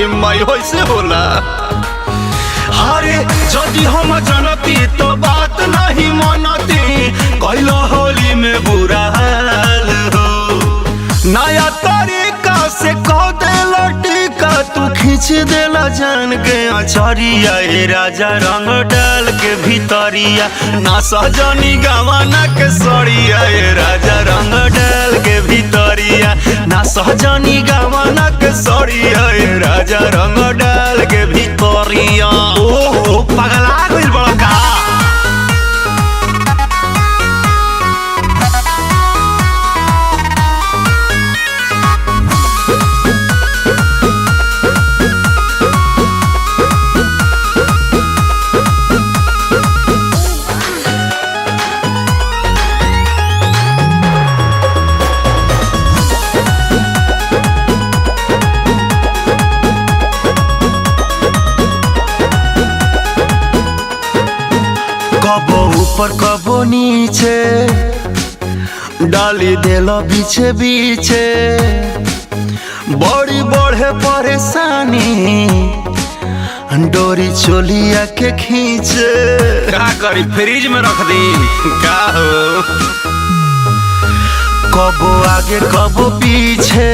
रे माई होइसे होला। अरे जदि हम जनती तो बात नहीं मनती, कैलो होली में बुरा हाल हो। नया तरीका से कह देला टीका, तू खींच देला जान के अचरिया। ए राजा रंग डाल के भीतरिया, ना सहजनी गवाना के सड़िया। ए राजा रंग डाल के भीतरिया, ना सहजनी गवाना के सड़िया। ए राजा रंग डाल के भीतरिया। ओहो पगला गइल बड़ा का। कबो ऊपर कबो नीचे डाली देला बीचे बीचे, बड़ी बढ़े परेशानी डोरी चोलिया के खींचे। का करी फ्रिज में रख दी का हो। कबो आगे कबो पीछे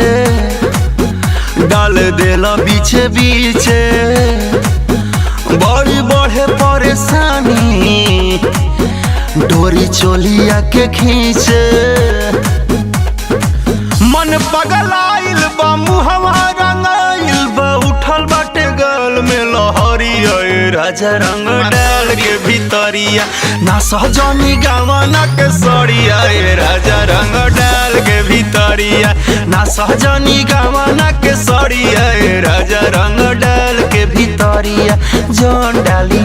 डाल देला बीचे बीचे, बड़ी बढ़े परेशानी डोरी चोलिया के खींचे। मन पगलाइल बा मुहवा रंगाइल बा, उठल बाटे गल में लहरिया। ए राजा रंग डाल के भीतरिया, ना सहजनी गवाना के सड़िया। ए राजा रंग डाल के भीतरिया, ना सहजनी गवाना के सड़िया। ए राजा रंग डाल के भीतरिया। जौन डाली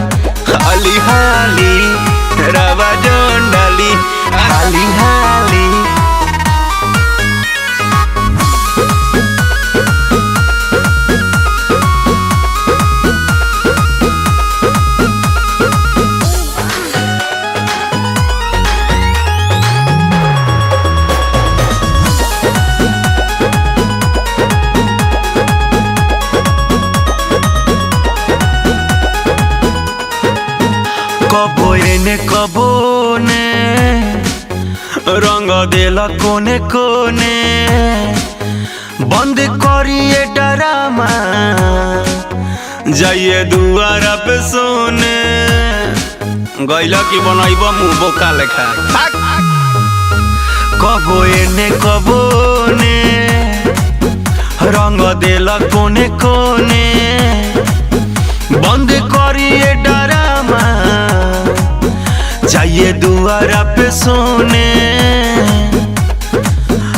हाली हाली रवा, जौन डाली हाली हाली। कबो एने कबो ने रंग देला कोने कोने, बंद करिए डरामा जाइए दुआरा पे सोने। गैला की बनाइब मुँह बोका लेखा। कबो एने कबो ने रंग देला कोने कोने, बंद करिए डरामा जाइए दुआरा पे सोने।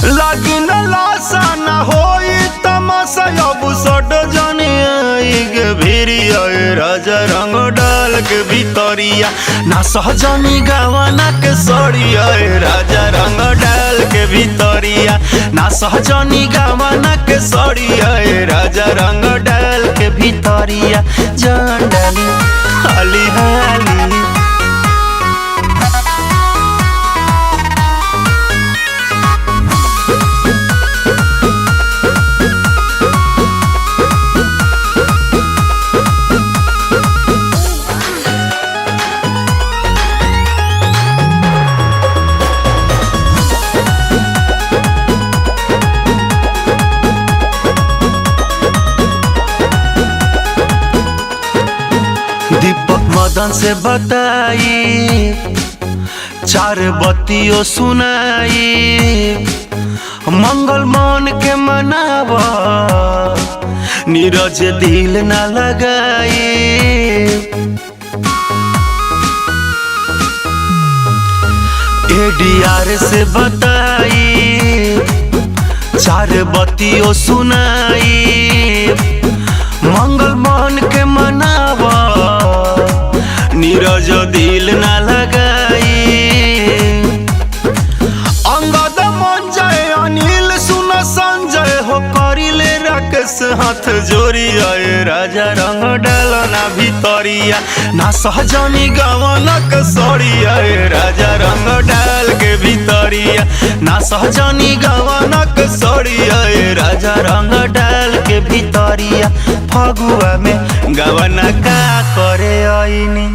लगी न लाशा न होई तमाशा, अब सट जाने आई के भिरिया। ए राजा रंग डाल के भीतरिया, ना सहजनी गवाना के सड़िया। ए राजा रंग डाल के भीतरिया, ना सहजनी गवाना के सड़िया। ए राजा रंग डाल के भीतरिया। जान डाली हाली हाली। दीपक मदन से बताई, चार बत्तियों सुनाई, मंगल मन के मनावा, नीरज दिल न लगाई। एडीआर से बताई, चार बत्तियों सुनाई, मंगल मन के मनावा, नीरज दिल न लगाई। अंगद मन जय अनिल सुन संजय हो करिले राकेश हाथ जोड़िया। राजा रंग डालना भीतरिया, ना सहजनी गवाना के सड़िया। राजा रंग डाल के भीतरिया, ना सहजनी गवाना के सड़िया। राजा रंग डाल के भीतरिया। फगुआ में गवना का करे आईनी।